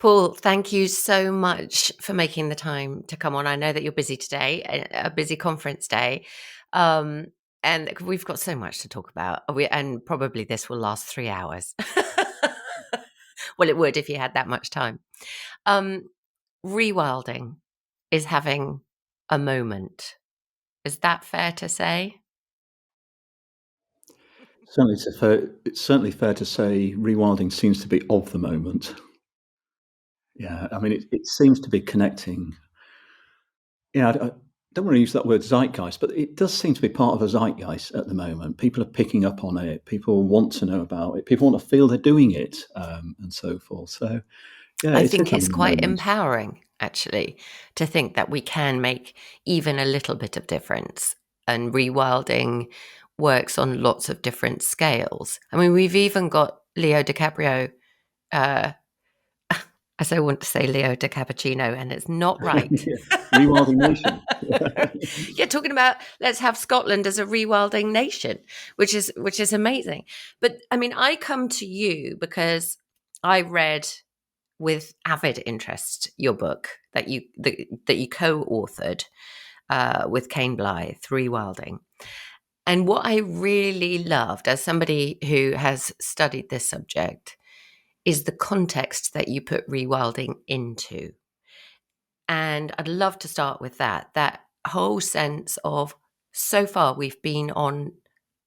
Paul, thank you so much for making the time to come on. I know that you're busy today, a busy conference day, um, and we've got so much to talk about. And probably this will last 3 hours. Well, it would if you had that much time. Um, Rewilding is having a moment. Is that fair to say? It's certainly fair to say rewilding seems to be of the moment. Yeah, I mean, it seems to be connecting. Yeah, I don't want to use that word zeitgeist, but it does seem to be part of a zeitgeist at the moment. People are picking up on it. People want to know about it. People want to feel they're doing it, and so forth. So, yeah, I it is think it's having a quite moment. empowering, actually, to think that we can make even a little bit of difference. And rewilding works on lots of different scales. I mean, we've even got Leo DiCaprio. Uh, as I want to say Leo DiCappuccino, and it's not right. Yeah. Rewilding nation. You're talking about let's have Scotland as a rewilding nation, which is amazing. But I mean, I come to you because I read with avid interest your book that you co-authored with Kane Blythe, Rewilding. And what I really loved, as somebody who has studied this subject, is the context that you put rewilding into. And I'd love to start with that whole sense of so far we've been on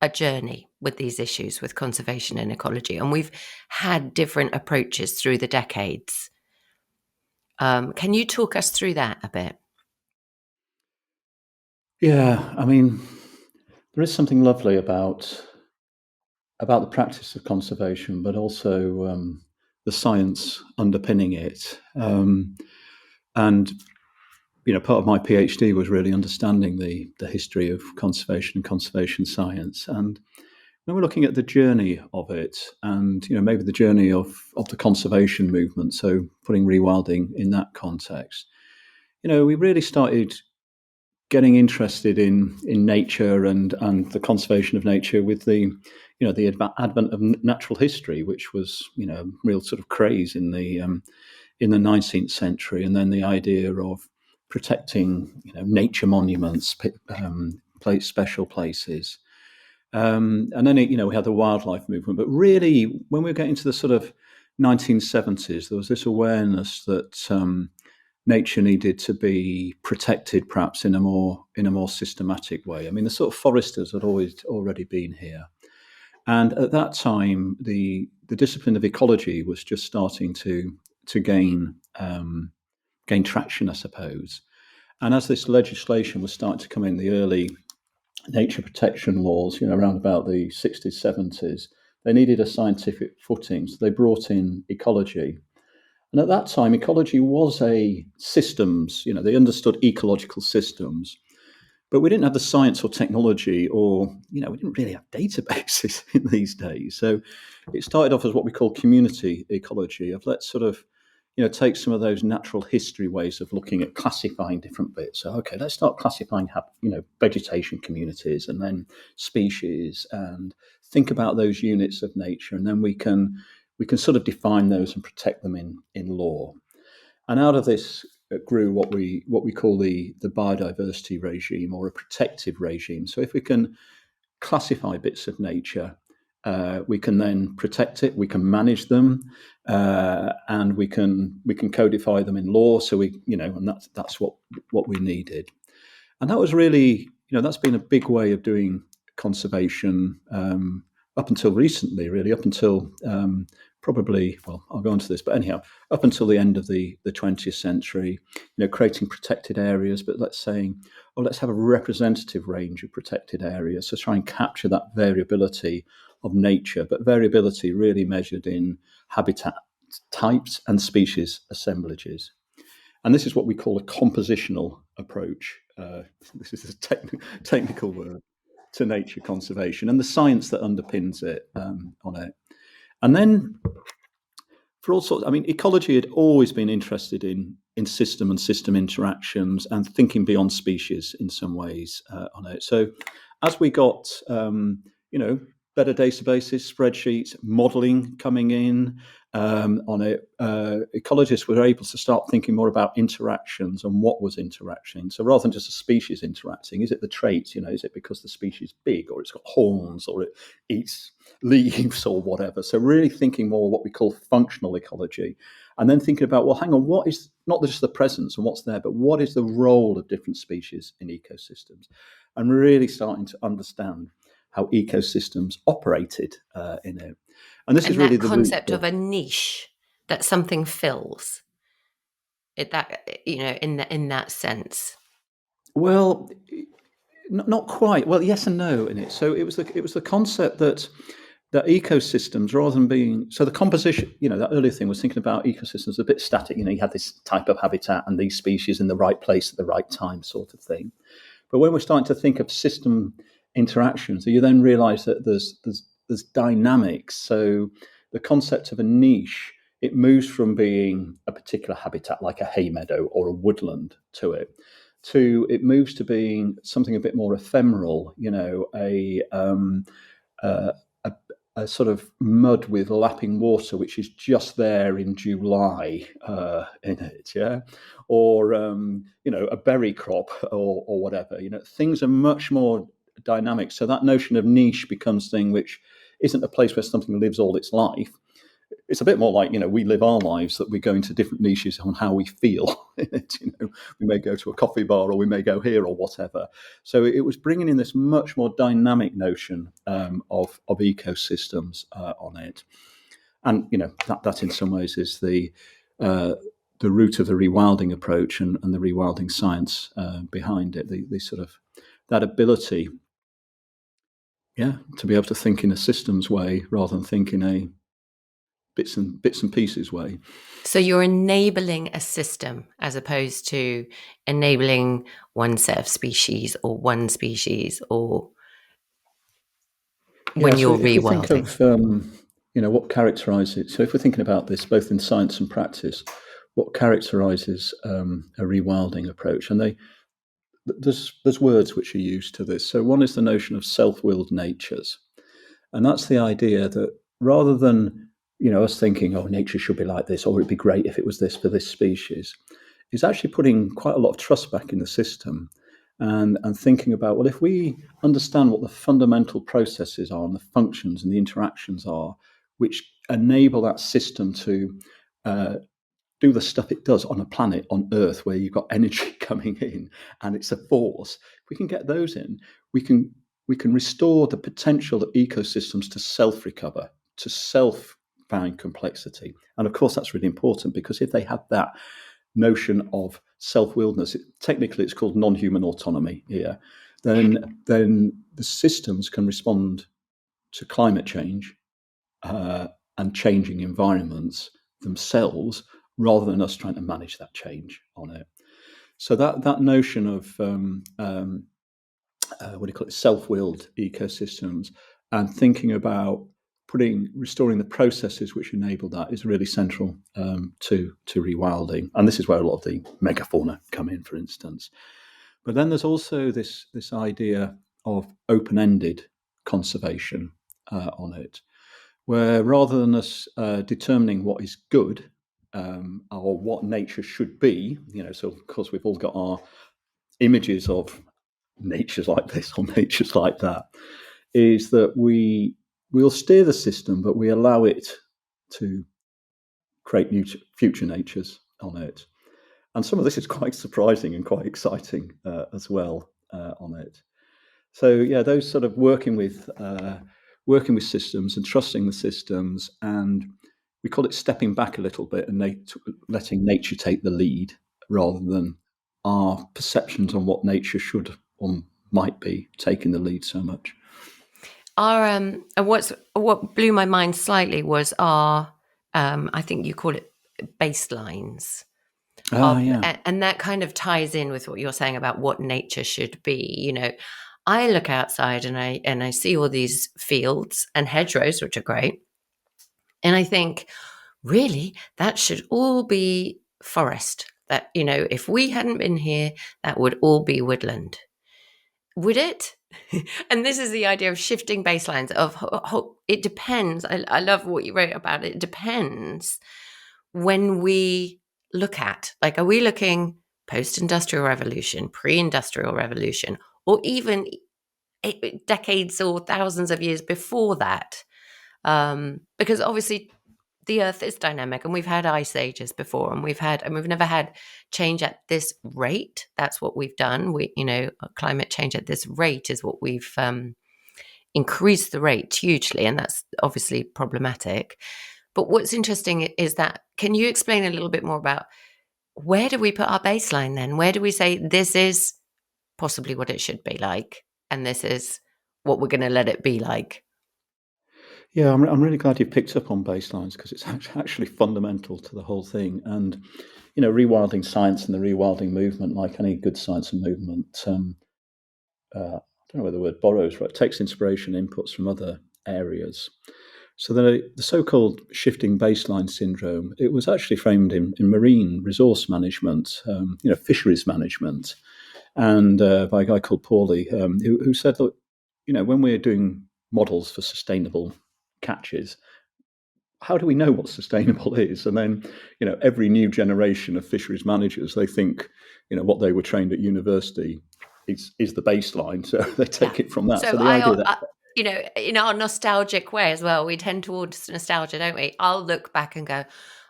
a journey with these issues with conservation and ecology, and we've had different approaches through the decades. Can you talk us through that a bit? Yeah, I mean, there is something lovely about the practice of conservation, but also the science underpinning it. And part of my PhD was really understanding the history of conservation and conservation science. And when we're looking at the journey of it, and maybe the journey of the conservation movement, so putting rewilding in that context, we really started getting interested in nature and the conservation of nature with the advent of natural history, which was real sort of craze in the 19th century, and then the idea of protecting nature monuments, special places, and then we had the wildlife movement. But really, when we were getting to the sort of 1970s, there was this awareness that nature needed to be protected, perhaps in a more systematic way. I mean, the sort of foresters had already been here, and at that time, the discipline of ecology was just starting to gain traction, I suppose. And as this legislation was starting to come in, the early nature protection laws, around about the 60s, 70s, they needed a scientific footing. So they brought in ecology. And at that time, ecology was a systems, they understood ecological systems, but we didn't have the science or technology, or, we didn't really have databases in these days. So it started off as what we call community ecology, of let's sort of, take some of those natural history ways of looking at classifying different bits. So, okay, let's start classifying, vegetation communities and then species, and think about those units of nature. And then we can sort of define those and protect them in law. And out of this grew what we call the biodiversity regime, or a protective regime. So if we can classify bits of nature, we can then protect it, we can manage them, and we can codify them in law. So and that's what we needed. And that was really, that's been a big way of doing conservation up until recently, really, up until probably, well, I'll go on to this, but anyhow, up until the end of the 20th century, creating protected areas, but let's have a representative range of protected areas. So try and capture that variability of nature, but variability really measured in habitat types and species assemblages. And this is what we call a compositional approach. This is a technical word to nature conservation, and the science that underpins it on it. And then for all sorts, I mean, ecology had always been interested in system and system interactions and thinking beyond species in some ways on it. So as we got, better databases, spreadsheets, modeling coming in on it. Ecologists were able to start thinking more about interactions and what was interacting. So rather than just a species interacting, is it the traits? Is it because the species is big, or it's got horns, or it eats leaves, or whatever? So really thinking more what we call functional ecology, and then thinking about, well, hang on, what is not just the presence and what's there, but what is the role of different species in ecosystems, and really starting to understand how ecosystems operated in it. And this is And really that the root concept of. of a niche that something fills, in that sense. Well, not quite. Well, yes and no in it. So it was the concept that ecosystems, rather than being so the composition, that earlier thing was thinking about ecosystems a bit static. You had this type of habitat and these species in the right place at the right time, sort of thing. But when we're starting to think of system interactions, you then realise that there's dynamics. So the concept of a niche, it moves from being a particular habitat like a hay meadow or a woodland it moves to being something a bit more ephemeral. Uh, a, a sort of mud with lapping water, which is just there in July in it, yeah, or a berry crop or whatever. Things are much more dynamic. So that notion of niche becomes thing which isn't a place where something lives all its life. It's a bit more like, we live our lives, that we go into different niches on how we feel in it. We may go to a coffee bar, or we may go here, or whatever. So it was bringing in this much more dynamic notion of ecosystems on it. And, that in some ways is the root of the rewilding approach and the rewilding science behind it. The sort of that ability, to be able to think in a systems way rather than think in a bits and pieces way. So you're enabling a system as opposed to enabling one set of species or one species, or Yeah, when so you're if we think rewilding. of what characterises it, so if we're thinking about this both in science and practice, what characterises a rewilding approach, and there's words which are used to this. So one is the notion of self-willed natures, and that's the idea that rather than us thinking, oh, nature should be like this, or it'd be great if it was this for this species, is actually putting quite a lot of trust back in the system, and thinking about, well, if we understand what the fundamental processes are and the functions and the interactions are, which enable that system to do the stuff it does on a planet on Earth where you've got energy coming in and it's a force. If we can get those in, we can restore the potential of ecosystems to self-recover, to self-find complexity. And of course, that's really important, because if they have that notion of self-willedness, technically it's called non-human autonomy here, then the systems can respond to climate change and changing environments themselves, rather than us trying to manage that change on it. So that notion of what do you call it, self-willed ecosystems, and thinking about restoring the processes which enable that, is really central to rewilding. And this is where a lot of the megafauna come in, for instance. But then there's also this idea of open-ended conservation on it, where rather than us determining what is good or what nature should be, so of course we've all got our images of nature's like this or nature's like that, is that we'll steer the system, but we allow it to create new future natures on it. And some of this is quite surprising and quite exciting as well on it. So yeah, those sort of working with systems and trusting the systems, and we call it stepping back a little bit and letting nature take the lead, rather than our perceptions on what nature should or might be taking the lead so much. Our and what blew my mind slightly was our I think you call it baselines Ah, yeah. and that kind of ties in with what you're saying about what nature should be. I look outside and I see all these fields and hedgerows, which are great, and I think, really, that should all be forest. That, if we hadn't been here, that would all be woodland. Would it? And this is the idea of shifting baselines of it depends. I love what you wrote about it. It depends when we look at, like, are we looking post-industrial revolution, pre-industrial revolution, or even decades or thousands of years before that? Because obviously the earth is dynamic, and we've had ice ages before, and we've never had change at this rate. That's what we've done. Climate change at this rate is what we've increased the rate hugely, and that's obviously problematic. But what's interesting is that, can you explain a little bit more about where do we put our baseline then? Where do we say this is possibly what it should be like, and this is what we're going to let it be like? Yeah, I'm really glad you picked up on baselines, because it's actually fundamental to the whole thing. And, rewilding science and the rewilding movement, like any good science and movement, I don't know whether the word borrows, right, takes inspiration, inputs from other areas. So the so-called shifting baseline syndrome, it was actually framed in marine resource management, fisheries management, and by a guy called Paulie, who said, look, when we're doing models for sustainable catches, how do we know what sustainable is? And then, every new generation of fisheries managers, they think, what they were trained at university is the baseline. So they Yeah. take it from that. So So the idea that, in our nostalgic way as well, we tend towards nostalgia, don't we? I'll look back and go,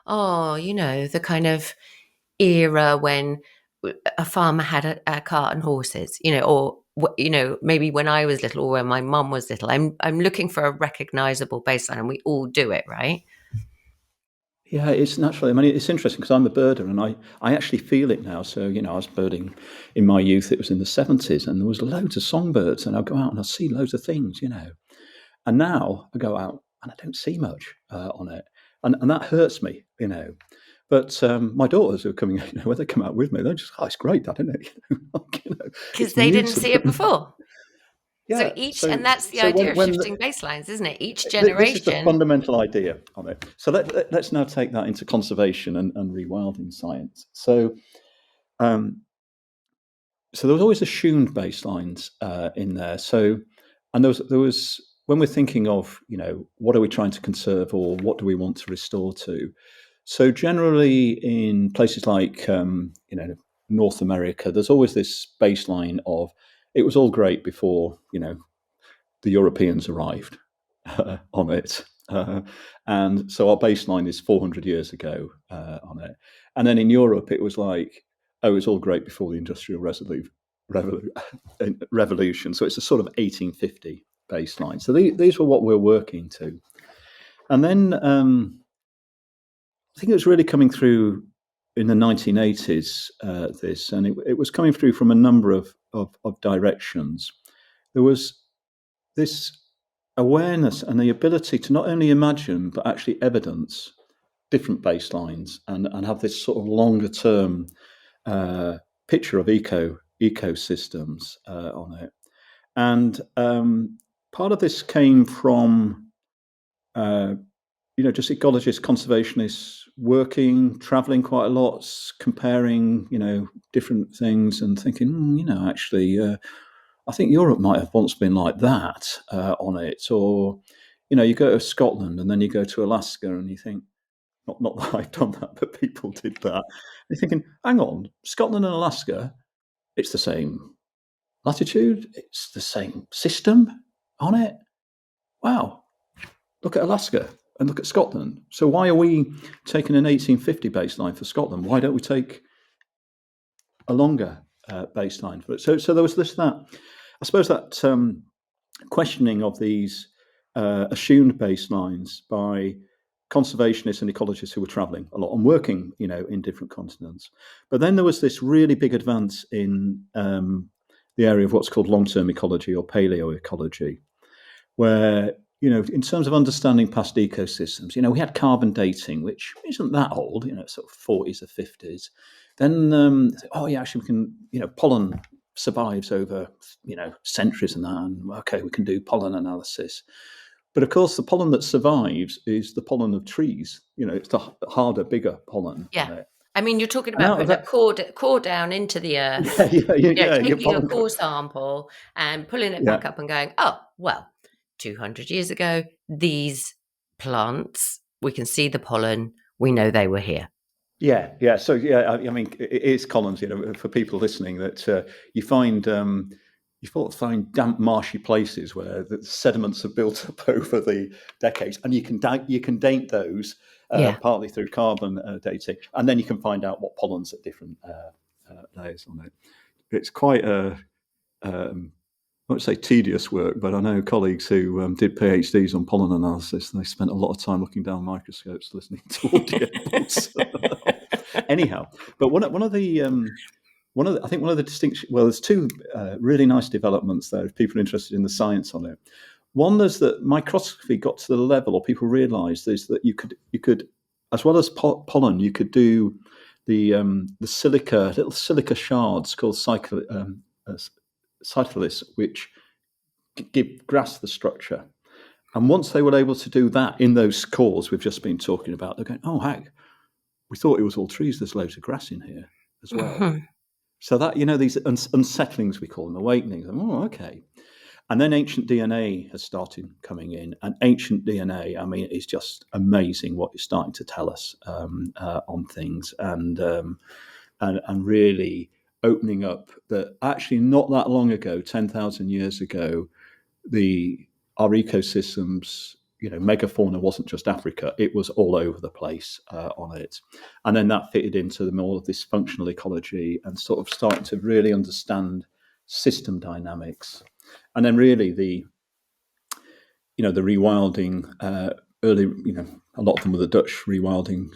oh, the kind of era when a farmer had a cart and horses, or maybe when I was little or when my mum was little. I'm looking for a recognizable baseline, and we all do it, right? yeah, it's naturally. I mean, it's interesting because I'm a birder, and I actually feel it now. So, I was birding in my youth. It was in the 70s, and there was loads of songbirds, and I'd go out and I'd see loads of things, And now I go out and I don't see much on it, and that hurts me. But my daughters who are coming, when they come out with me, they're just, oh, it's great, Dad, isn't it? Because It's they new didn't to see it them. before. So Yeah. So and that's the so idea of when shifting baselines, isn't it? Each this is the generation. fundamental idea on it. So let's now take that into conservation and rewilding science. Um, so there was always assumed baselines in there. So, and there was when we're thinking of, what are we trying to conserve, or what do we want to restore to? So generally in places like North America, there's always this baseline of, it was all great before the Europeans arrived on it. And so our baseline is 400 years ago on it. And then in Europe, it was like, oh, it was all great before the Industrial Revolution. So it's a sort of 1850 baseline. So these were what we're working to. And then I think it was really coming through in the 1980s, and it was coming through from a number of directions. There was this awareness and the ability to not only imagine but actually evidence different baselines, and have this sort of longer term picture of ecosystems on it. And part of this came from just ecologists, conservationists working, traveling quite a lot, comparing different things, and thinking, actually, I think Europe might have once been like that on it. Or, you go to Scotland and then you go to Alaska and you think, not that I've done that, but people did that. You're thinking, hang on, Scotland and Alaska, it's the same latitude, it's the same system on it. Wow, look at Alaska and look at Scotland. So why are we taking an 1850 baseline for Scotland? Why don't we take a longer baseline for it? So there was that. I suppose that questioning of these assumed baselines by conservationists and ecologists who were traveling a lot and working, in different continents. But then there was this really big advance in the area of what's called long-term ecology or paleoecology, where, in terms of understanding past ecosystems, we had carbon dating, which isn't that old, sort of 40s or 50s. Then, oh yeah, actually we can, pollen survives over, centuries and that, and okay, we can do pollen analysis. But of course, the pollen that survives is the pollen of trees. It's the harder, bigger pollen Yeah. on it. I mean, you're talking And about out of putting a that, core down into the yeah, earth, your taking a pollen. core sample and pulling it Yeah, back up and going, oh, well, 200 years ago, these plants, we can see the pollen, we know they were here. yeah. So yeah, I mean, it is columns. For people listening, that you find find damp, marshy places where the sediments have built up over the decades, and you can date those Yeah. partly through carbon dating, and then you can find out what pollens at different layers on it. It's quite a I won't say tedious work, but I know colleagues who did PhDs on pollen analysis. They spent a lot of time looking down microscopes, listening to audiobooks. Anyhow, but I think one of the distinction. Well, there's two really nice developments there. If people are interested in the science on it, one is that microscopy got to the level, or people realised, is that you could, as well as pollen, you could do the little silica shards called cytoliths, which give grass the structure. And once they were able to do that in those cores we've just been talking about, they're going, oh, heck, we thought it was all trees. There's loads of grass in here as well. Mhm. So that, these unsettlings, we call them, awakenings. Oh, okay. And then ancient DNA has started coming in. And ancient DNA, I mean, it's just amazing what it's starting to tell us on things. And really opening up that actually not that long ago, 10,000 years ago, our ecosystems, megafauna wasn't just Africa; it was all over the place on it, and then that fitted into the more of this functional ecology and sort of starting to really understand system dynamics, and then really the rewilding early, a lot of them were the Dutch rewilding,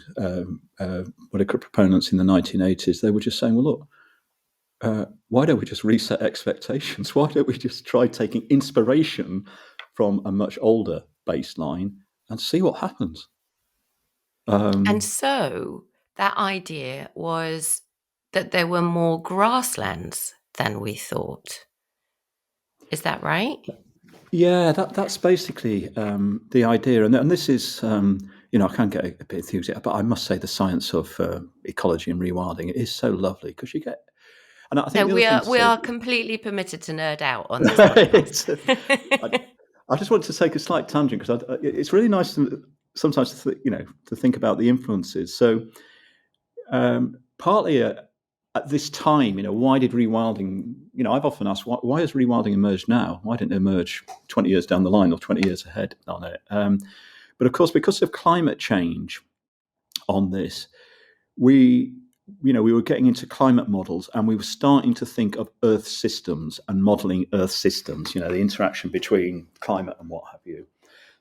proponents in the 1980s. They were just saying, well, look. Why don't we just reset expectations? Why don't we just try taking inspiration from a much older baseline and see what happens? And Um, so that idea was that there were more grasslands than we thought. Is that right? yeah, that's basically the idea, and this is, I can get a bit enthusiastic, but I must say the science of ecology and rewilding is so lovely because you get, and I think No, the other thing to we say, are completely permitted to nerd out on this it's, podcast. I just want to take a slight tangent because it's really nice sometimes to think about the influences. So partly at this time, why did rewilding? I've often asked why has rewilding emerged now? Why didn't it emerge 20 years down the line or 20 years ahead on it? But of course, because of climate change on this, we we were getting into climate models and we were starting to think of earth systems and modeling earth systems, the interaction between climate and what have you.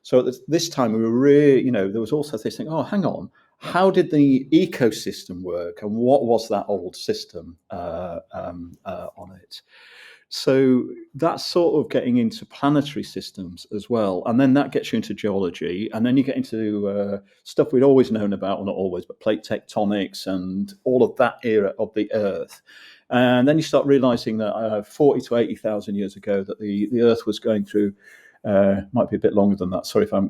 So at this time we were really, there was also this thing, oh, hang on, how did the ecosystem work and what was that old system on it? So that's sort of getting into planetary systems as well. And then that gets you into geology. And then you get into stuff we'd always known about, or not always, but plate tectonics and all of that era of the Earth. And then you start realizing that 40 to 80,000 years ago, that the Earth was going through, might be a bit longer than that. Sorry if I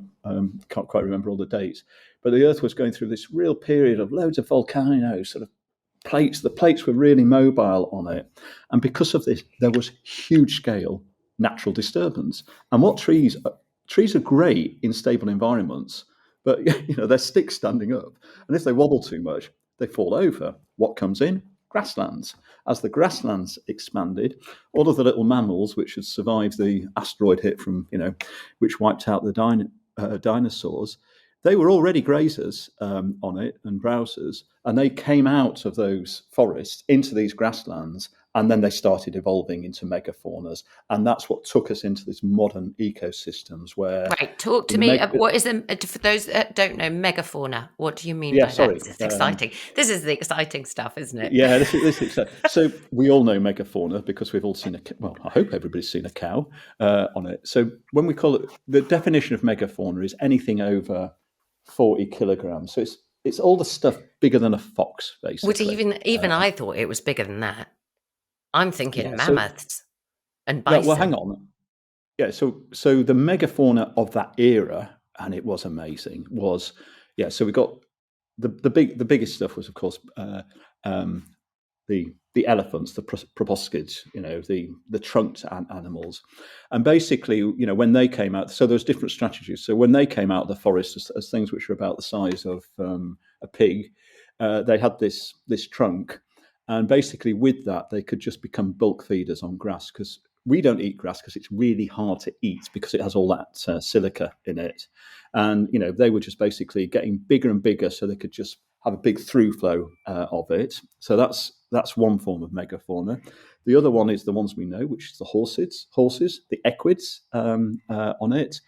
can't quite remember all the dates. But the Earth was going through this real period of loads of volcanoes, sort of plates. The plates were really mobile on it, and because of this, there was huge scale natural disturbance. And what trees are great in stable environments, but they're sticks standing up, and if they wobble too much, they fall over. What comes in? Grasslands. As the grasslands expanded, all of the little mammals which had survived the asteroid hit from which wiped out the dinosaurs, they were already grazers on it and browsers, and they came out of those forests into these grasslands, and then they started evolving into megafaunas, and that's what took us into this modern ecosystems where Right, talk the to me. meg- What is for those that don't know megafauna? What do you mean yeah, by that? sorry, This is exciting. This is the exciting stuff, isn't it? yeah, this is so we all know megafauna because we've all seen well, I hope everybody's seen a cow on it. So when we call it, the definition of megafauna is anything over 40 kilograms. So it's all the stuff bigger than a fox, Which basically. even I thought it was bigger than that. I'm thinking Yeah. So mammoths and well, bison. hang on. Yeah. So the megafauna of that era, and it was amazing. Was, yeah. So we got the biggest stuff was, of course, um, the elephants, the proboscids, the trunked animals, and basically, when they came out, so there's different strategies. So when they came out of the forest as things which were about the size of a pig, they had this trunk, and basically with that they could just become bulk feeders on grass, because we don't eat grass because it's really hard to eat because it has all that silica in it, and they were just basically getting bigger and bigger so they could just have a big through flow of it. So that's one form of megafauna. The other one is the ones we know, which is the horses, the equids on it,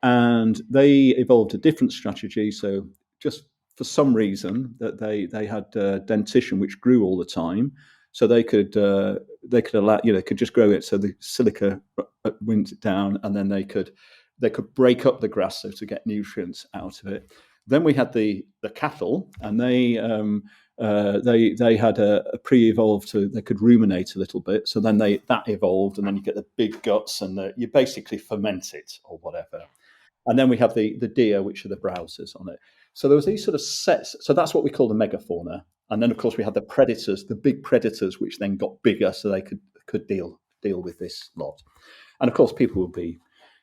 and they evolved a different strategy. So just for some reason that they had dentition which grew all the time, so they could allow, they could just grow it so the silica went down, and then they could break up the grass so to get nutrients out of it. Then we had the cattle, and they had a pre-evolved, so they could ruminate a little bit. So then that evolved, and then you get the big guts, and you basically ferment it or whatever. And then we have the deer, which are the browsers on it. So there was these sort of sets. So that's what we call the megafauna. And then of course we had the predators, the big predators, which then got bigger, so they could deal with this lot. And of course, people will be,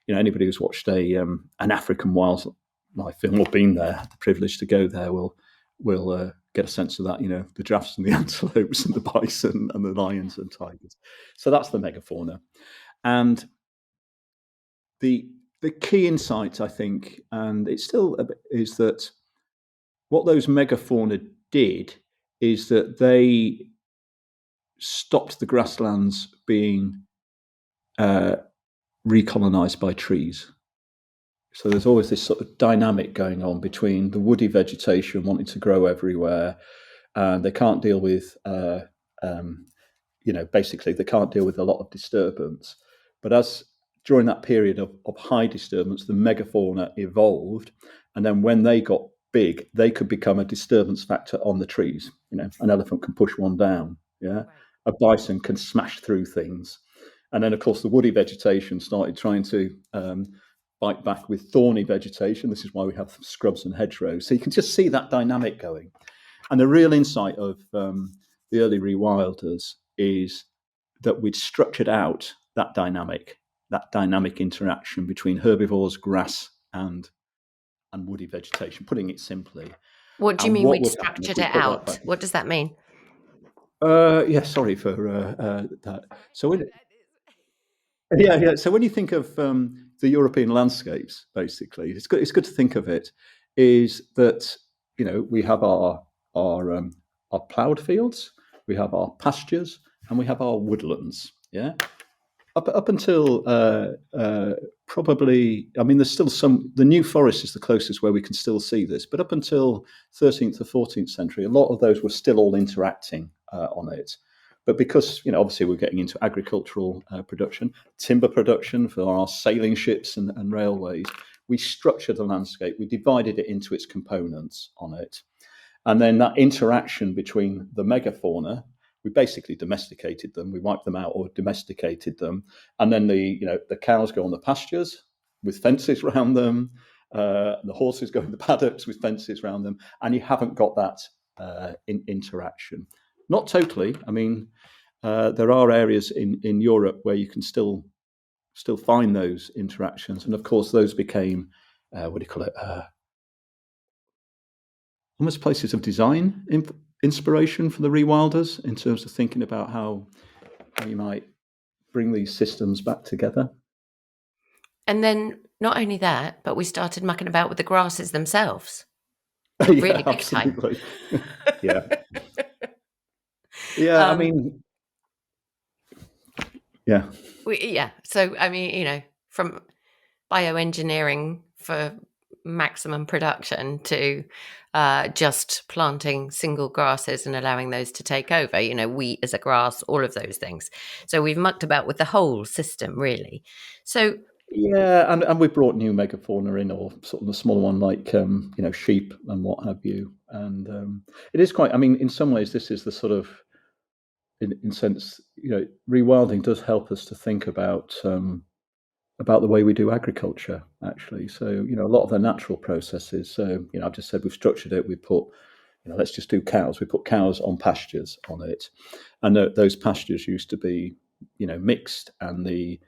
anybody who's watched an African wildlife film or been there, had the privilege to go there, will get a sense of that. The giraffes and the antelopes and the bison and the lions and tigers. So that's the megafauna. And the key insight, I think, and it's still is that what those megafauna did is that they stopped the grasslands being recolonized by trees. So there's always this sort of dynamic going on between the woody vegetation wanting to grow everywhere, and they can't deal with, basically they can't deal with a lot of disturbance. But as during that period of high disturbance, the megafauna evolved, and then when they got big, they could become a disturbance factor on the trees. An elephant can push one down. Yeah, Right. a bison can smash through things, and then of course the woody vegetation started trying to bite back with thorny vegetation. This is why we have scrubs and hedgerows. So you can just see that dynamic going. And the real insight of the early rewilders is that we'd structured out that dynamic interaction between herbivores, grass, and woody vegetation, putting it simply. What do you And mean what we'd would happen if structured we it put that out? back? What does that mean? Yeah, sorry for that. So when, yeah. So when you think of the European landscapes, basically, it's good to think of it is that we have our ploughed fields, we have our pastures, and we have our woodlands. Yeah, up until probably, I mean, there's still some. The New Forest is the closest where we can still see this, but up until 13th or 14th century, a lot of those were still all interacting on it. But because obviously we're getting into agricultural production, timber production for our sailing ships and railways, we structured the landscape. We divided it into its components on it. And then that interaction between the megafauna, we basically domesticated them. We wiped them out or domesticated them, and then the cows go on the pastures with fences around them. The horses go in the paddocks with fences around them, and you haven't got that interaction. Not totally. I mean, there are areas in Europe where you can still find those interactions, and of course those became what do you call it? Almost places of design inspiration for the rewilders in terms of thinking about how you might bring these systems back together. And then not only that, but we started mucking about with the grasses themselves. Yeah, Really big time. absolutely. Yeah, yeah. I um, mean, yeah, yeah. So, I mean, from bioengineering for maximum production to just planting single grasses and allowing those to take over, wheat as a grass, all of those things. So we've mucked about with the whole system, really. So, yeah, and we brought new megafauna in, or sort of the smaller one like sheep and what have you. And it is quite. I mean, in some ways, this is the sort of in sense, rewilding does help us to think about the way we do agriculture, actually. So, a lot of the natural processes. So, I've just said we've structured it. We put let's just do cows. We put cows on pastures on it, and those pastures used to be, mixed, and the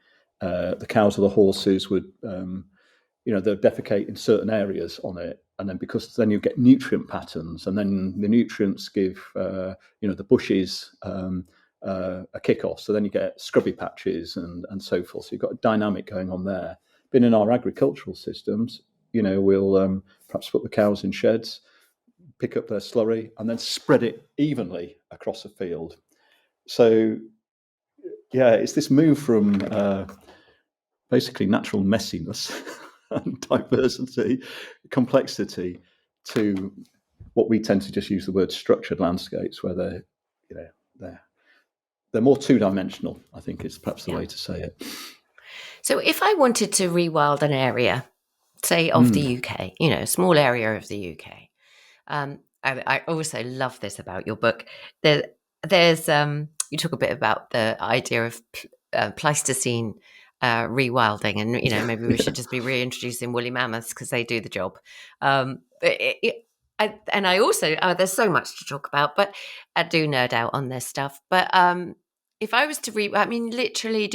cows or the horses would, they'll defecate in certain areas on it, and then because then you get nutrient patterns, and then the nutrients give, the bushes a kick off, so then you get scrubby patches and so forth. So you've got a dynamic going on there. But in our agricultural systems, we'll perhaps put the cows in sheds, pick up their slurry, and then spread it evenly across a field. So, it's this move from basically natural messiness and diversity, complexity, to what we tend to just use the word structured landscapes, where they're more two-dimensional, I think is perhaps the way to say it. So if I wanted to rewild an area, say of the UK, a small area of the UK, I also love this about your book. There's you talk a bit about the idea of Pleistocene rewilding, and maybe we should just be reintroducing woolly mammoths because they do the job. I also there's so much to talk about, but I do nerd out on this stuff. But if I was to literally,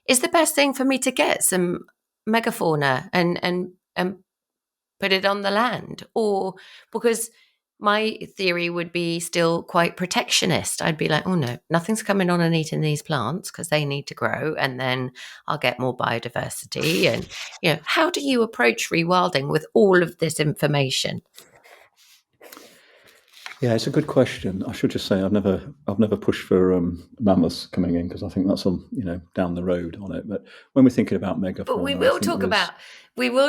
is the best thing for me to get some megafauna and put it on the land? Or because my theory would be still quite protectionist. I'd be like, oh no, nothing's coming on and eating these plants because they need to grow, and then I'll get more biodiversity. And how do you approach rewilding with all of this information? Yeah, it's a good question. I should just say I've never pushed for mammoths coming in, because I think that's down the road on it. But when we're thinking about megafauna, But we will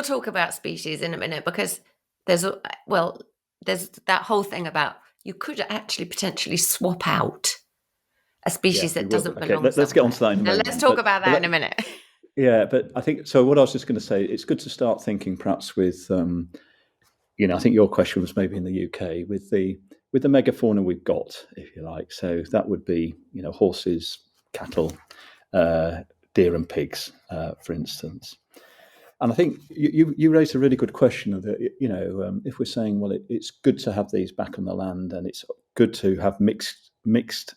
talk about species in a minute, because there's that whole thing about you could actually potentially swap out a species that doesn't belong. Let's get onto that in a minute. Let's talk about that in a minute. Yeah, but I think so. What I was just going to say, it's good to start thinking perhaps with, I think your question was maybe in the UK with the megafauna we've got, if you like. So that would be, horses, cattle, deer, and pigs, for instance. And I think you raised a really good question of that. If we're saying, well, it's good to have these back on the land, and it's good to have a mix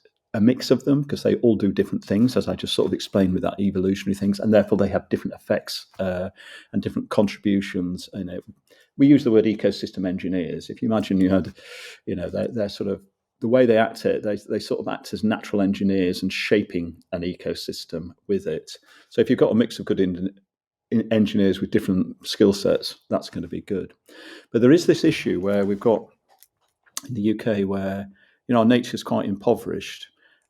of them, because they all do different things, as I just sort of explained with that evolutionary things, and therefore they have different effects and different contributions. We use the word ecosystem engineers. If you imagine you had, they're sort of, the way they act they sort of act as natural engineers and shaping an ecosystem with it. So if you've got a mix of good engineers with different skill sets, that's going to be good. But there is this issue where we've got in the UK where, our nature is quite impoverished,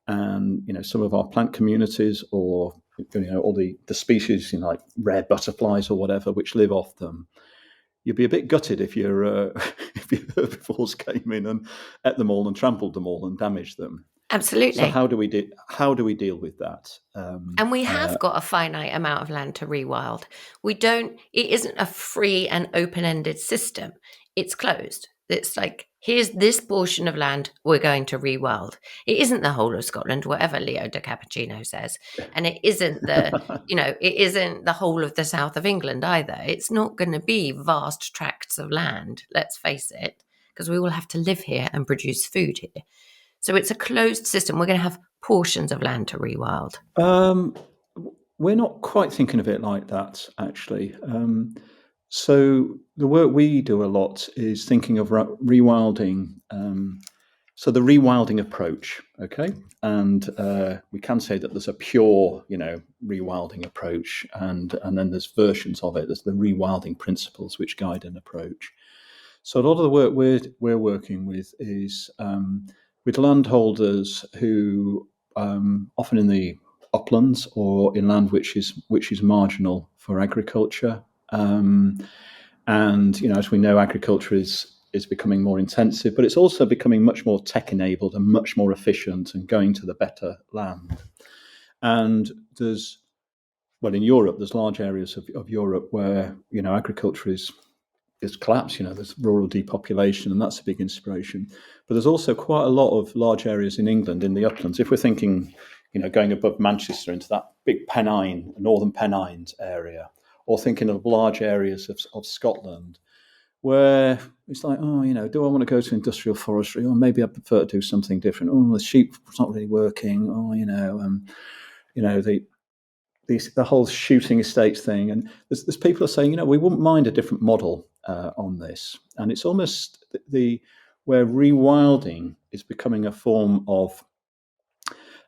and, some of our plant communities, or, all the species, like rare butterflies or whatever, which live off them, you'd be a bit gutted if your herbivores came in and ate them all and trampled them all and damaged them. Absolutely. So how do we deal with that? And we have got a finite amount of land to rewild. It isn't a free and open-ended system. It's closed. It's like, here's this portion of land we're going to rewild. It isn't the whole of Scotland, whatever Leo DiCaprio says. And it isn't it isn't the whole of the south of England either. It's not going to be vast tracts of land, let's face it, because we will have to live here and produce food here. So it's a closed system. We're going to have portions of land to rewild. We're not quite thinking of it like that, actually. So the work we do a lot is thinking of rewilding. So the rewilding approach, okay? And we can say that there's a pure, rewilding approach, and then there's versions of it. There's the rewilding principles which guide an approach. So a lot of the work we're working with is with landholders who often in the uplands or in land which is marginal for agriculture. And as we know, agriculture is becoming more intensive, but it's also becoming much more tech enabled and much more efficient and going to the better land. And in Europe, there's large areas of Europe where agriculture is collapsed. There's rural depopulation, and that's a big inspiration. But there's also quite a lot of large areas in England in the uplands. If we're thinking, going above Manchester into that big Northern Pennines area, or thinking of large areas of Scotland, where it's like, oh, do I want to go to industrial forestry, or maybe I prefer to do something different? Oh, the sheep's not really working. Oh, the whole shooting estates thing, and there's people are saying, we wouldn't mind a different model on this, and it's almost the where rewilding is becoming a form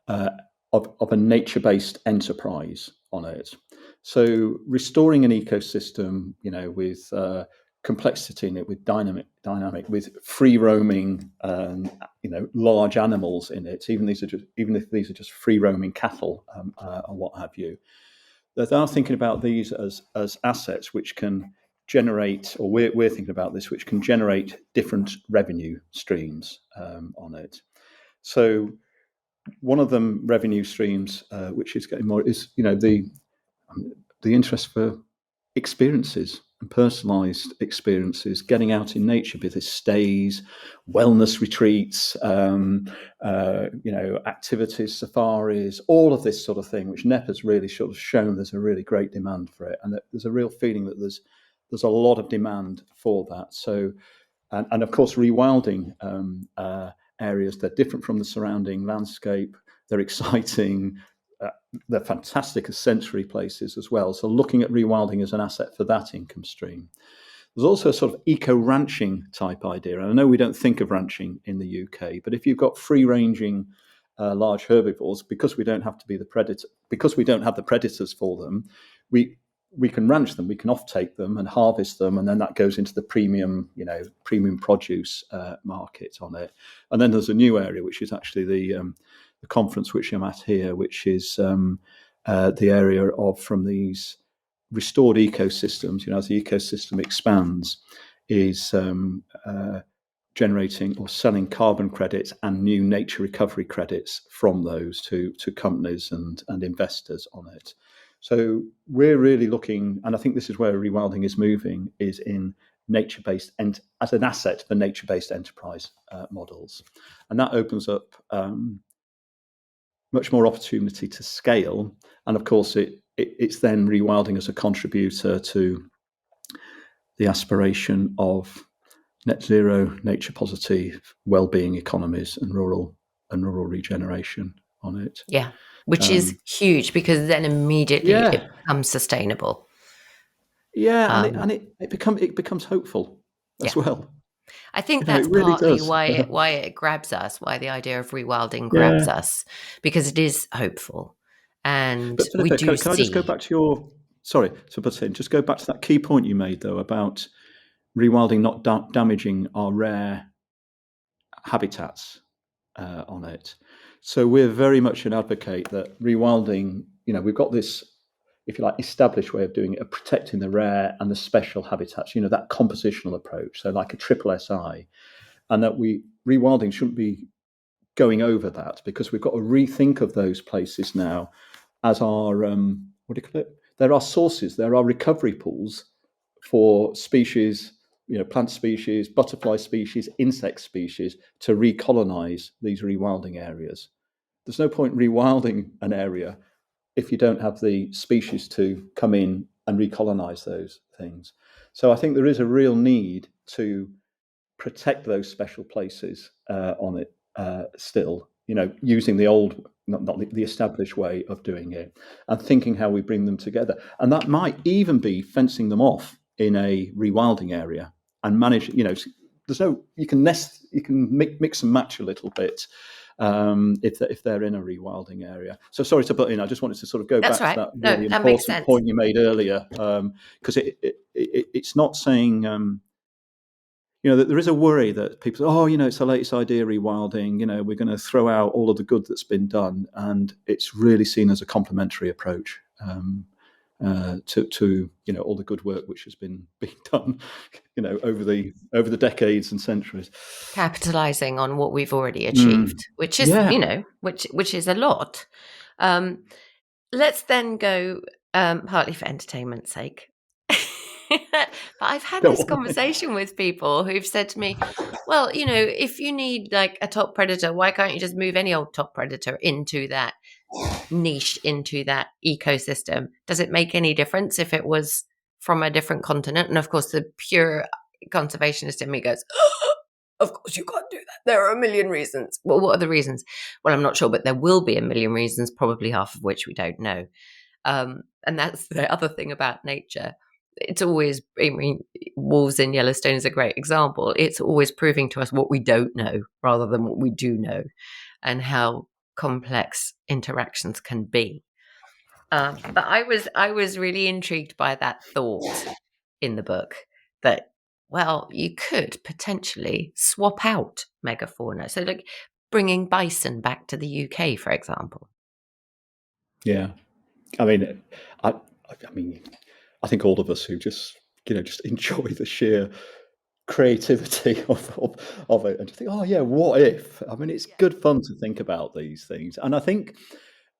uh, of a nature-based enterprise on it. So restoring an ecosystem, with complexity in it, with dynamic, with free roaming, large animals in it. Even if these are just free roaming cattle, or what have you. They're now thinking about these as assets which can generate, or we're thinking about this, which can generate different revenue streams on it. So one of them revenue streams, which is getting more, is the interest for experiences and personalized experiences, getting out in nature, be this stays, wellness retreats, activities, safaris, all of this sort of thing, which NEP has really sort of shown there's a really great demand for it, and that there's a real feeling that there's a lot of demand for that. So, and of course, rewilding areas, they're different from the surrounding landscape. They're exciting. They're fantastic as sensory places as well. So looking at rewilding as an asset for that income stream. There's also a sort of eco-ranching type idea. And I know we don't think of ranching in the UK, but if you've got free-ranging large herbivores, because we don't have to be the predator, because we don't have the predators for them, we can ranch them, we can offtake them and harvest them, and then that goes into the premium produce market on it. And then there's a new area, which is actually the conference which I'm at here, which is the area from these restored ecosystems. As the ecosystem expands, is generating or selling carbon credits and new nature recovery credits from those to companies and investors on it. So we're really looking, and I think this is where rewilding is moving, is in nature-based and as an asset for nature-based enterprise models, and that opens up much more opportunity to scale. And of course, it's then rewilding as a contributor to the aspiration of net zero, nature positive, well-being economies and rural regeneration on it. Yeah, which is huge, because then immediately Yeah, it becomes sustainable. yeah, and Um, it becomes hopeful as yeah, well. I think It that's really partly does. why it grabs us, why the idea of rewilding grabs Yeah, us, because it is hopeful, and but we Philippa, do can I just go see. back to your sorry to butt in? Just go back to that key point you made though about rewilding not damaging our rare habitats on it. So we're very much an advocate that rewilding, we've got this, if you like, established way of doing it, of protecting the rare and the special habitats, that compositional approach, so like a triple SI, and that rewilding shouldn't be going over that, because we've got to rethink of those places now as our, what do you call it? There are sources, there are recovery pools for species, plant species, butterfly species, insect species, to recolonize these rewilding areas. There's no point rewilding an area if you don't have the species to come in and recolonize those things. So I think there is a real need to protect those special places on it still, using the old, not the established way of doing it, and thinking how we bring them together. And that might even be fencing them off in a rewilding area and manage, you can mix and match a little bit if they're in a rewilding area. So sorry to butt in. I just wanted to sort of go That's back to right. that No, really that makes important sense. point you made earlier, because it's not saying that there is a worry that people say, oh, it's the latest idea, rewilding, we're going to throw out all of the good that's been done. And it's really seen as a complementary approach to all the good work which has been being done, over the decades and centuries. Capitalizing on what we've already Mm. achieved, which is, Yeah. which is a lot. Um, let's then go, partly for entertainment's sake. But I've had Go this on. conversation with people who've said to me, well, if you need like a top predator, why can't you just move any old top predator into that niche, into that ecosystem? Does it make any difference if it was from a different continent? And of course, the pure conservationist in me goes, oh, of course you can't do that. There are a million reasons. Well, what are the reasons? Well, I'm not sure, but there will be a million reasons, probably half of which we don't know. And that's the other thing about nature. It's always, I mean, wolves in Yellowstone is a great example. It's always proving to us what we don't know rather than what we do know, and how complex interactions can be. But I was really intrigued by that thought in the book that, well, you could potentially swap out megafauna. So, like bringing bison back to the UK, for example. Yeah. I mean, I mean, I think all of us who just just enjoy the sheer creativity of it and just think, oh yeah, what if? I mean, it's Yeah. good fun to think about these things, and I think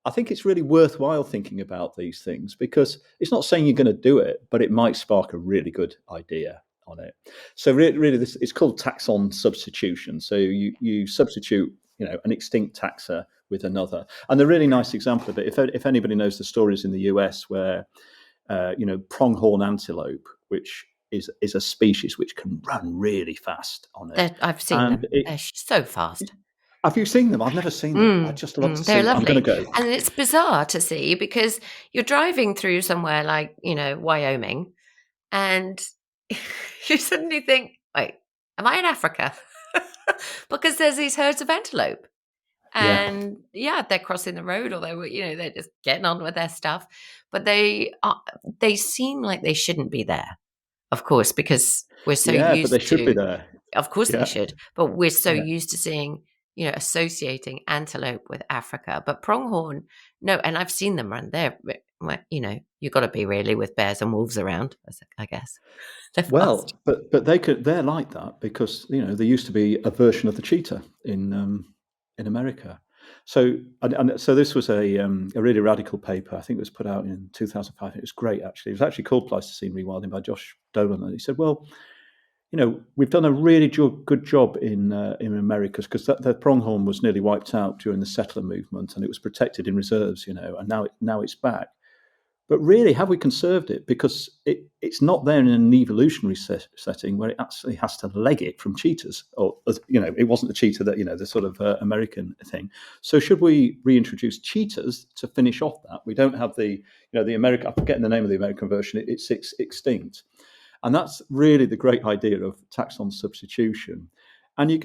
it's really worthwhile thinking about these things because it's not saying you're going to do it, but it might spark a really good idea on it. So really, this it's called taxon substitution. So you substitute an extinct taxa with another. And the really nice example of it, if anybody knows the stories in the US where pronghorn antelope, which is a species which can run really fast on it, I've seen and them. They're so fast. have you seen them? I've never seen them. I'd just love to They're see them. I'm going lovely. to go. And it's bizarre to see because you're driving through somewhere like, Wyoming, and you suddenly think, wait, am I in Africa? Because there's these herds of antelope. Yeah. And yeah, they're crossing the road, or they're just getting on with their stuff. But they seem like they shouldn't be there, of course, because we're so Yeah, but they used should be to. there. Of course they Yeah, should, but we're so yeah. used to seeing, associating antelope with Africa. But pronghorn, no, and I've seen them run there. You got to be really with bears and wolves around, I guess. They're fast. Well, but they're like that because there used to be a version of the cheetah in America. So and so this was a really radical paper. I think it was put out in 2005. It was great actually. It was actually called Pleistocene Rewilding by Josh Dolan, and he said, well, we've done a really good job in Americas because the pronghorn was nearly wiped out during the settler movement, and it was protected in reserves, and now it's back. But really, have we conserved it? Because it's not there in an evolutionary setting where it actually has to leg it from cheetahs, or it wasn't the cheetah that the sort of American thing. So should we reintroduce cheetahs to finish off that? We don't have the American. I'm forgetting the name of the American version. It's extinct. And that's really the great idea of taxon substitution. And I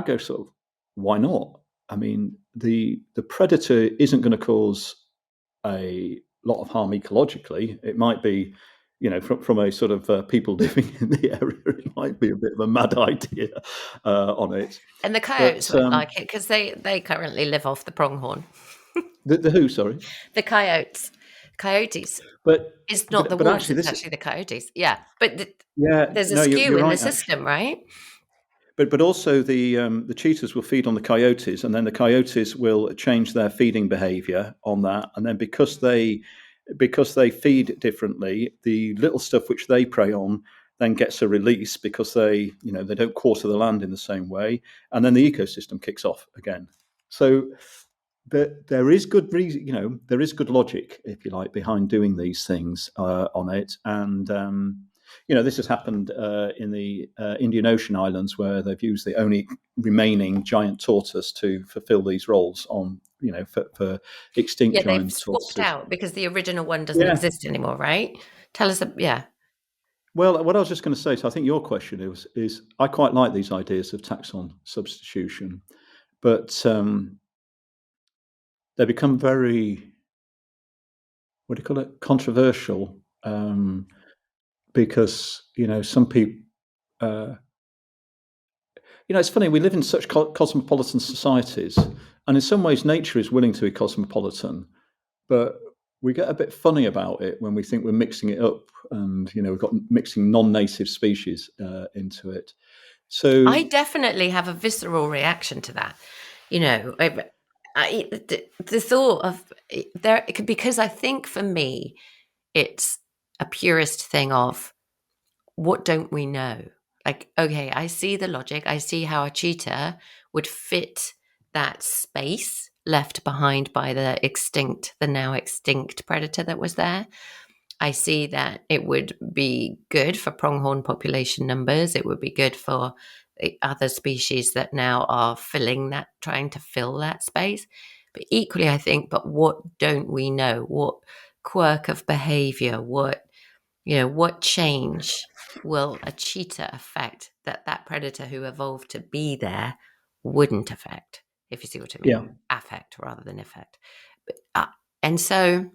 go sort of, why not? I mean, the predator isn't going to cause a lot of harm ecologically. It might be, from a sort of people living in the area, it might be a bit of a mad idea on it. And the But coyotes won't like it because they currently live off the pronghorn. the who? Sorry, The coyotes. but It's not the but wolves; actually, it's this actually the coyotes. Yeah, but yeah, there's a no, skew you're in the right actually. system, right? But also the cheetahs will feed on the coyotes, and then the coyotes will change their feeding behaviour on that, and then because they feed differently, the little stuff which they prey on then gets a release because they don't quarter the land in the same way, and then the ecosystem kicks off again. So there is good reason, there is good logic, if you like, behind doing these things on it, and this has happened in the Indian Ocean islands where they've used the only remaining giant tortoise to fulfill these roles for extinct Yeah, they've giant swapped tortoises. out because the original one doesn't Yeah. exist anymore, right? Tell us, yeah. Well, what I was just going to say, so I think your question is I quite like these ideas of taxon substitution, but they become very, what do you call it, controversial, because some people, uh, it's funny. We live in such cosmopolitan societies, and in some ways, nature is willing to be cosmopolitan, but we get a bit funny about it when we think we're mixing it up, and we've got mixing non-native species into it. So I definitely have a visceral reaction to that. The thought of there, because I think for me, it's a purist thing of what don't we know? Like, okay, I see the logic. I see how a cheetah would fit that space left behind by the now extinct predator that was there. I see that it would be good for pronghorn population numbers. It would be good for the other species that now are trying to fill that space. But equally, I think, but what don't we know? What quirk of behavior? What change will a cheetah affect that predator who evolved to be there wouldn't affect? If you see what I Yeah. mean, affect rather than effect. And so,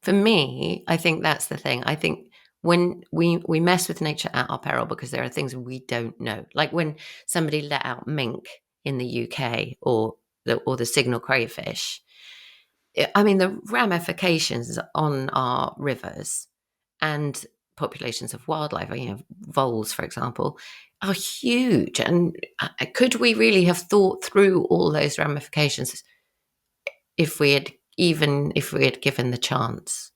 for me, I think that's the thing. I think when we mess with nature at our peril because there are things we don't know, like when somebody let out mink in the UK or the signal crayfish. I mean, the ramifications on our rivers and populations of wildlife, voles, for example, are huge. And could we really have thought through all those ramifications if we had given the chance?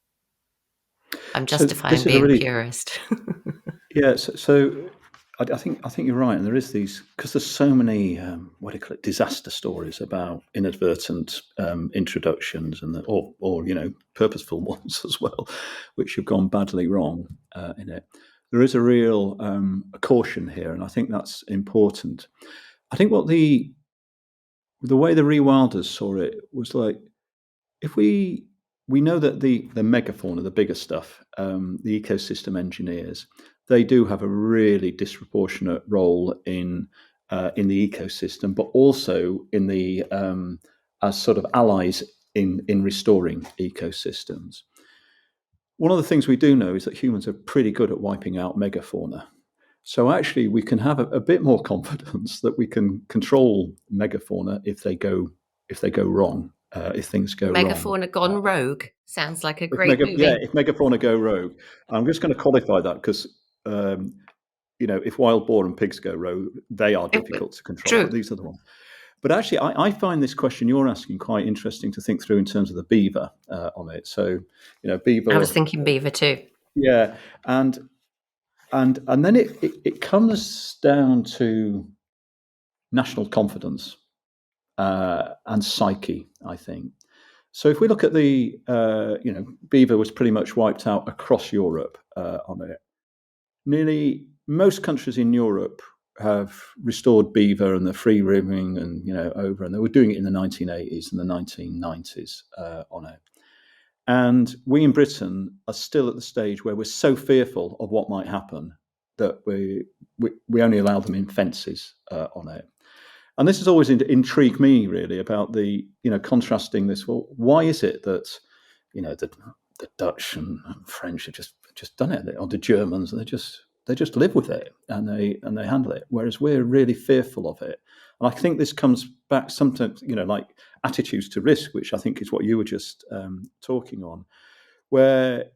I'm So justifying this is a being really purist. yeah. So I think you're right, and there is these because there's so many what do you call it, disaster stories about inadvertent introductions or purposeful ones as well, which have gone badly wrong in it. There is a real a caution here, and I think that's important. I think what the way the rewilders saw it was like if we know that the megafauna, the bigger stuff, the ecosystem engineers, they do have a really disproportionate role in the ecosystem, but also in the as sort of allies in restoring ecosystems. One of the things we do know is that humans are pretty good at wiping out megafauna. So actually, we can have a bit more confidence that we can control megafauna if they go wrong, if things go wrong. Megafauna gone rogue sounds like a great movie. If megafauna go rogue, I'm just going to qualify that because if wild boar and pigs go rogue, they are difficult to control. But True. these are the ones. But actually, I find this question you're asking quite interesting to think through in terms of the beaver on it. So, I was beaver, thinking beaver too. yeah, and then it comes down to national confidence and psyche, I think. So if we look at beaver was pretty much wiped out across Europe on it. Nearly most countries in Europe have restored beaver and the free roaming and and they were doing it in the 1980s and the 1990s on it. And we in Britain are still at the stage where we're so fearful of what might happen that we only allow them in fences on it. And this has always intrigued me really about the contrasting this. Well, why is it that the Dutch and French have just done it, or the Germans, and they just live with it and they handle it, whereas we're really fearful of it. And I think this comes back sometimes, like attitudes to risk, which I think is what you were just talking on, where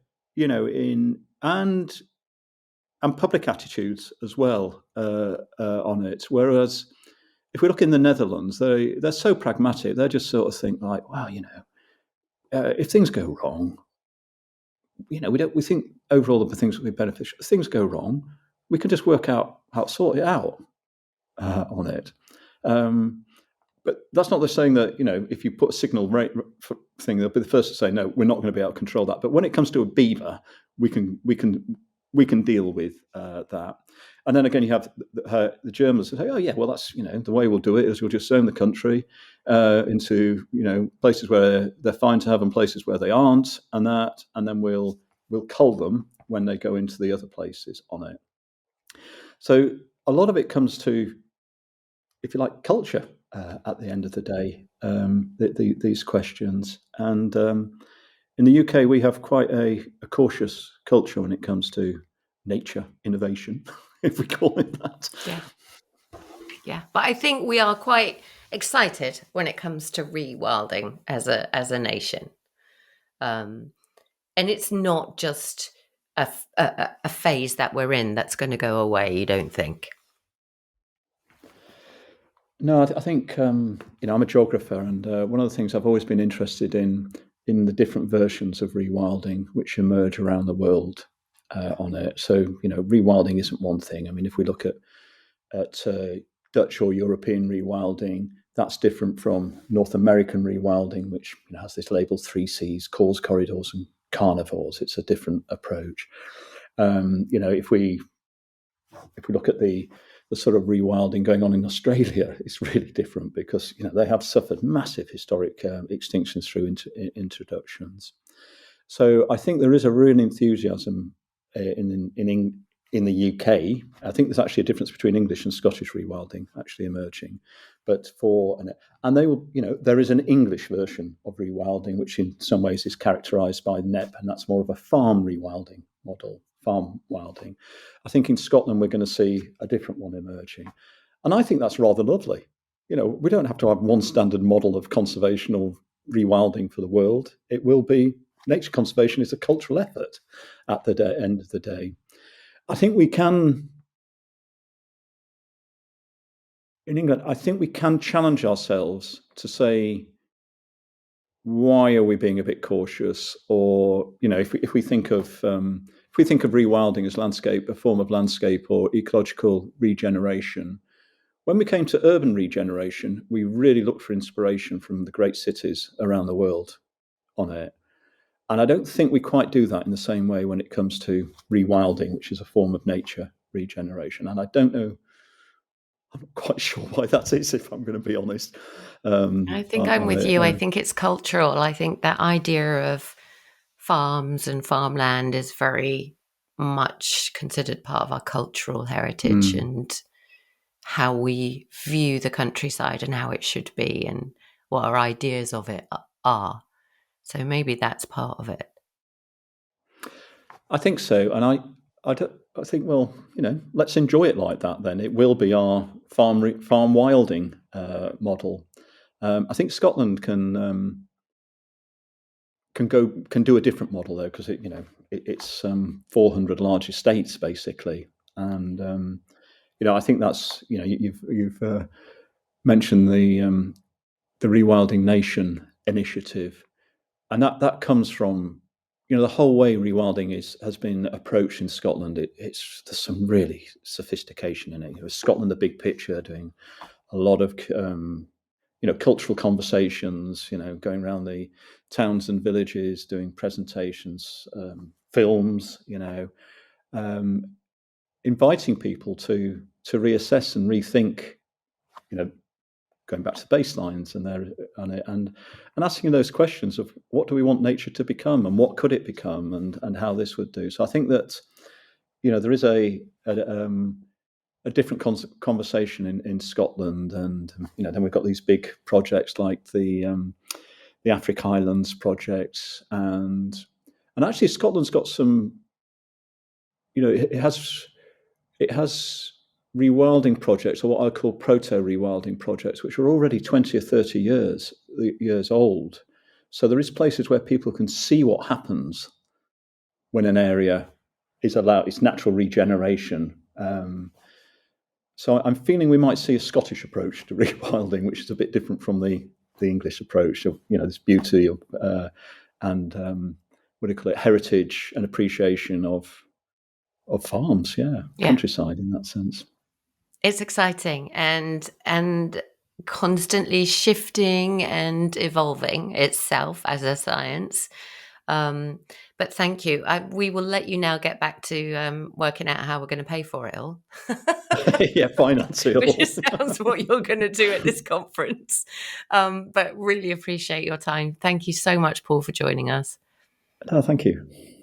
and public attitudes as well on it. Whereas if we look in the Netherlands, they're so pragmatic. They just sort of think like, well, if things go wrong, we think overall the things will be beneficial. If things go wrong, we can just work out how to sort it out on it. But that's not the saying that if you put a signal rate thing, they'll be the first to say no, we're not going to be able to control that. But when it comes to a beaver, we can deal with that. And then again, you have the Germans who say, oh yeah, well that's the way we'll do it is we'll just zone the country into places where they're fine to have and places where they aren't, and then we'll cull them when they go into the other places on it. So a lot of it comes to, if you like, culture at the end of the day, these questions. And in the UK, we have quite a cautious culture when it comes to nature innovation, if we call it that. Yeah. But I think we are quite excited when it comes to rewilding as a nation. And it's not just a phase that we're in that's going to go away, you don't think? No, I think I'm a geographer, and one of the things I've always been interested in the different versions of rewilding which emerge around the world on it. So rewilding isn't one thing. I mean, if we look at Dutch or European rewilding, that's different from North American rewilding, which has this label 3 Cs: cause, corridors, and carnivores. It's a different approach. If we look at the sort of rewilding going on in Australia, it's really different because they have suffered massive historic extinctions through introductions. So I think there is a real enthusiasm in the UK. I think there's actually a difference between English and Scottish rewilding actually emerging, and they will, there is an English version of rewilding, which in some ways is characterised by NEP, and that's more of a farm rewilding model, farm wilding. I think in Scotland we're going to see a different one emerging, and I think that's rather lovely. We don't have to have one standard model of conservation or rewilding for the world. It will be nature conservation is a cultural effort at the end of the day. I think we can, in England, I think we can challenge ourselves to say, why are we being a bit cautious? Or, if we think of rewilding as a form of landscape or ecological regeneration, when we came to urban regeneration, we really looked for inspiration from the great cities around the world on it. And I don't think we quite do that in the same way when it comes to rewilding, which is a form of nature regeneration. And I don't know, I'm not quite sure why that is, if I'm going to be honest. I think I'm with you. I think it's cultural. I think that idea of farms and farmland is very much considered part of our cultural heritage and how we view the countryside and how it should be and what our ideas of it are. So maybe that's part of it. I think so. And I think, well, let's enjoy it like that then. It will be our farm wilding model. I think Scotland can do a different model though, because it's 400 large estates basically, and I think that's you've mentioned the Rewilding Nation initiative, and that comes from the whole way rewilding has been approached in Scotland. There's some really sophistication in it. Scotland, the big picture, doing a lot of cultural conversations, going around the towns and villages, doing presentations, films, inviting people to reassess and rethink, going back to baselines and asking those questions of what do we want nature to become and what could it become and how this would do. So I think that there is a different conversation in Scotland, and then we've got these big projects like the Afric Islands projects, and actually Scotland's got some, it has rewilding projects, or what I call proto-rewilding projects, which are already 20 or 30 years old. So there is places where people can see what happens when an area is allowed its natural regeneration. So I'm feeling we might see a Scottish approach to rewilding, which is a bit different from the English approach of this beauty of and what do you call it, heritage and appreciation of farms, countryside in that sense. It's exciting and constantly shifting and evolving itself as a science. But thank you. We will let you now get back to working out how we're going to pay for it all. Yeah, finance it all. Which sounds what you're going to do at this conference. But really appreciate your time. Thank you so much, Paul, for joining us. No, thank you.